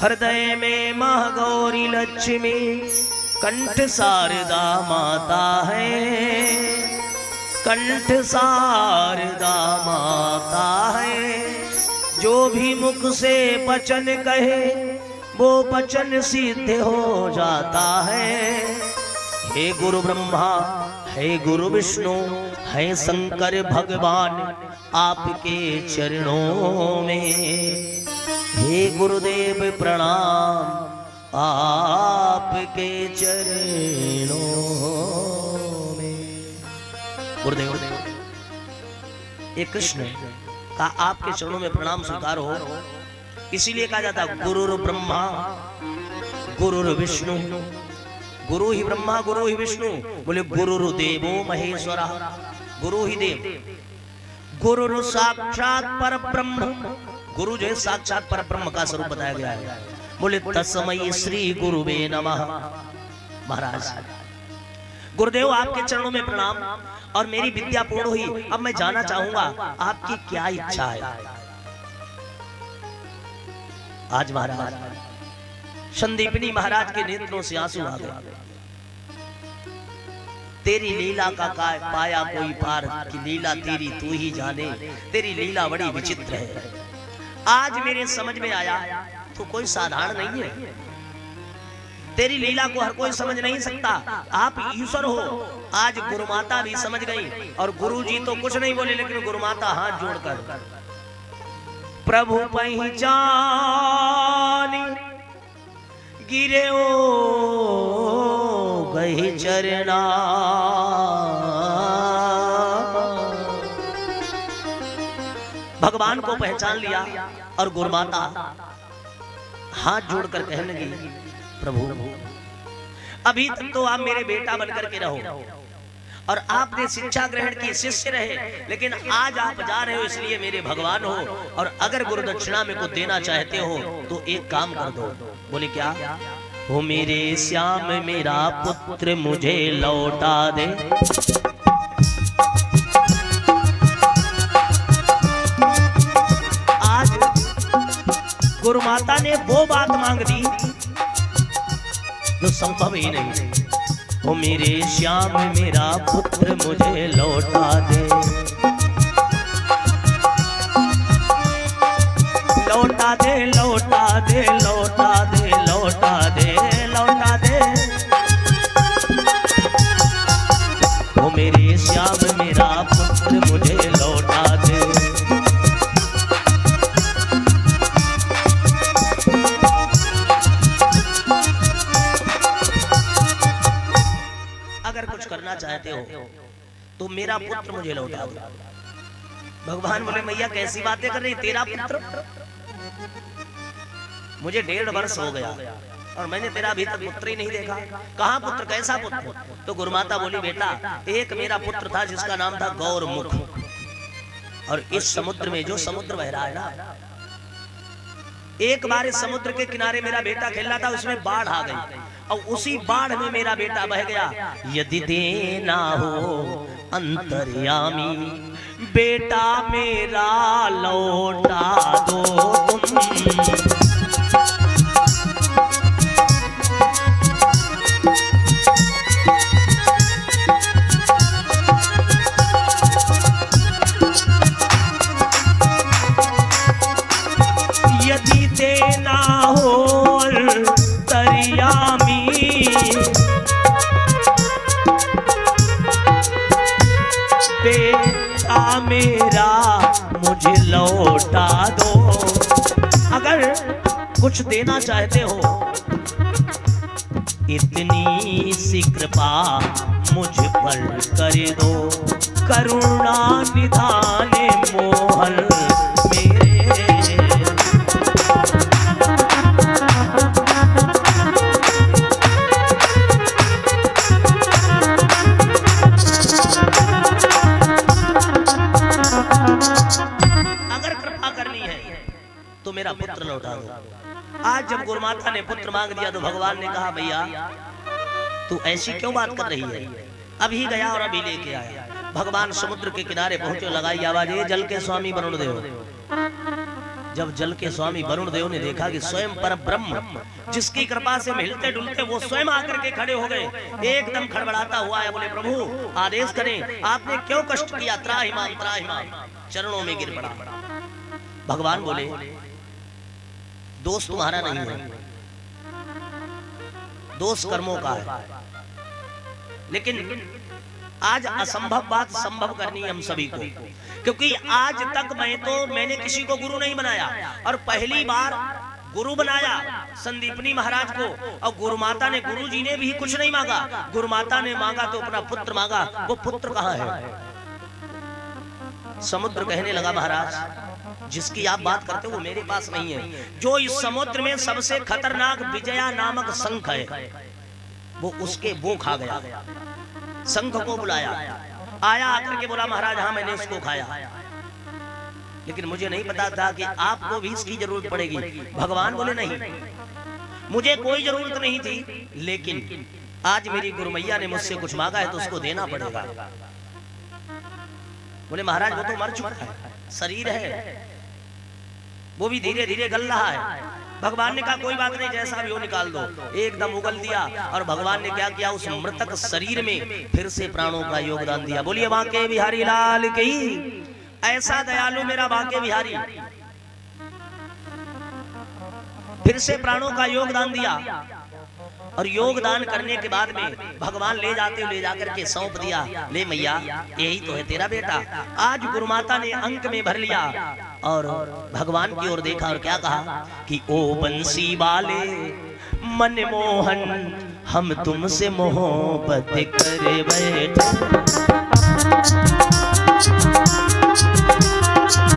हृदय में माँ गौरी लक्ष्मी, कंठ शारदा माता है, कंठ शारदा माता है। जो भी मुख से वचन कहे वो वचन सिद्ध हो जाता है। हे गुरु ब्रह्मा, हे गुरु विष्णु, है शंकर भगवान आपके चरणों में। हे गुरुदेव प्रणाम आपके चरणों में। गुरुदेव, ये कृष्ण का आपके चरणों में प्रणाम स्वीकार हो, इसीलिए कहा जाता गुरुर ब्रह्मा गुरुर विष्णु, गुरु ही ब्रह्मा गुरु ही विष्णु। बोले गुरुर देवो महेश्वरा, गुरु ही देव, गुरुर साक्षात पर ब्रह्म। गुरु जो है साक्षात पर ब्रह्म का स्वरूप बताया गया है। बोले तस्मै श्री गुरुवे नमः। महाराज गुरुदेव आपके चरणों में प्रणाम, और मेरी विद्या पूर्ण हुई। अब मैं जानना चाहूंगा आपकी क्या इच्छा है। आज महाराज संदीपनी महाराज के नेत्रों से आंसू आ गए। तेरी लीला का पाया कोई पार, की लीला तेरी तू ही जाने। तेरी लीला बड़ी विचित्र है। आज मेरे समझ में आया तो कोई साधारण नहीं है। तेरी लीला को हर कोई समझ नहीं सकता। आप ईश्वर हो। आज गुरुमाता भी समझ गई, और गुरुजी तो कुछ नहीं बोले, लेकिन गुरुमाता हाथ जोड़कर प्रभु पहचानी गिरे ओ गई चरना। भगवान को पहचान लिया, और गुरुमाता हाथ जोड़कर कहने लगी, प्रभु अभी तक तो आप मेरे बेटा बनकर के रहो, और आपने शिक्षा ग्रहण की, शिष्य रहे, लेकिन आज आप जा रहे हो इसलिए मेरे भगवान हो। और अगर गुरु दक्षिणा में को देना चाहते हो तो एक काम कर दो। बोले क्या? हो मेरे श्याम मेरा पुत्र मुझे लौटा दे। आज गुरु माता ने वो बात मांग दी जो संभव ही नहीं। ओ मेरे श्याम मेरा पुत्र मुझे लौटा दे, लौटा दे लौटा दे लौटा दे लौटा दे लौटा दे। ओ मेरे श्याम मेरा पुत्र मुझे लौटा दे। अगर कुछ करना चाहते हो तो मेरा पुत्र मुझे लौटा दो। भगवान बोले मैया कैसी बातें कर रही, तेरा पुत्र? मुझे 1.5 वर्ष हो गया और मैंने तेरा अभी तक पुत्र ही नहीं देखा। कहाँ पुत्र, कैसा पुत्र? तो गुरुमाता बोली बेटा एक मेरा पुत्र था जिसका नाम था गौरमुख, और इस समुद्र में जो समुद्र बह रहा है ना, एक बार इस समुद्र के किनारे मेरा बेटा खेल रहा था, उसमें बाढ़ आ गई और उसी बाढ़ में मेरा बेटा बह गया। यदि देना हो अंतर्यामी बेटा मेरा लौटा दो तुम। यदि देना हो अंतर्यामी बेटा मेरा मुझे लौटा दो। अगर कुछ देना चाहते हो इतनी सी कृपा मुझ पर कर दो। करुणा निधान मोहन मेरे। तो मेरा पुत्र लौटा दो। आज जब गुरुमाता ने पुत्र मांग दिया तो भगवान ने कहा भैया तू ऐसी क्यों बात कर रही है, अभी गया और अभी लेके आया। भगवान समुद्र के किनारे पहुंचे, लगाई आवाज, ये जल के स्वामी वरुण देव जब जल के स्वामी वरुण देव ने देखा कि स्वयं पर ब्रह्म जिसकी कृपा से मिलते डुलते वो स्वयं आकर के खड़े हो गए, एकदम खड़बड़ाता हुआ है, बोले प्रभु आदेश करें, आपने क्यों कष्ट किया? त्राहिमाम त्राहिमाम, चरणों में गिर पड़ा। भगवान बोले दोष तुम्हारा नहीं है, दोष कर्मों का है, लेकिन आज असंभव बात संभव करनी है हम सभी को, क्योंकि आज तक मैंने किसी को गुरु नहीं बनाया और पहली बार गुरु बनाया संदीपनी महाराज को। और गुरु माता ने, गुरु जी ने भी कुछ नहीं मांगा, गुरु माता ने मांगा तो अपना पुत्र मांगा। वो पुत्र कहाँ है? समुद्र कहने लगा महाराज जिसकी आप बात करते हो वो मेरे पास नहीं है। जो इस समुद्र में सबसे खतरनाक विजया नामक शंख है वो खा गया। शंख को बुलाया, आया आकर के बोला महाराज हाँ मैंने इसको खाया, लेकिन मुझे नहीं पता था कि आपको भी इसकी जरूरत पड़ेगी। भगवान बोले नहीं, मुझे कोई जरूरत नहीं थी, लेकिन आज मेरी गुरु मैया ने मुझसे कुछ मांगा है तो उसको देना पड़ेगा। बोले महाराज वो तो मर चुका है, शरीर है, वो भी धीरे धीरे गल रहा है। भगवान ने कहा कोई बात नहीं, जैसा भी हो निकाल दो। एकदम उगल दिया और भगवान ने क्या किया, उस मृतक शरीर में फिर से प्राणों का योगदान दिया। बोलिए बांके बिहारी लाल की। ऐसा दयालु मेरा बांके बिहारी, फिर से प्राणों का योगदान दिया। और योगदान करने के बाद में भगवान ले जाकर के सौंप दिया, ले मैया यही तो है तेरा बेटा। आज गुरु माता ने अंक में भर लिया और भगवान की ओर देखा और क्या कहा कि ओ बंसी वाले मनमोहन हम तुमसे मोहब्बत करे बैठे।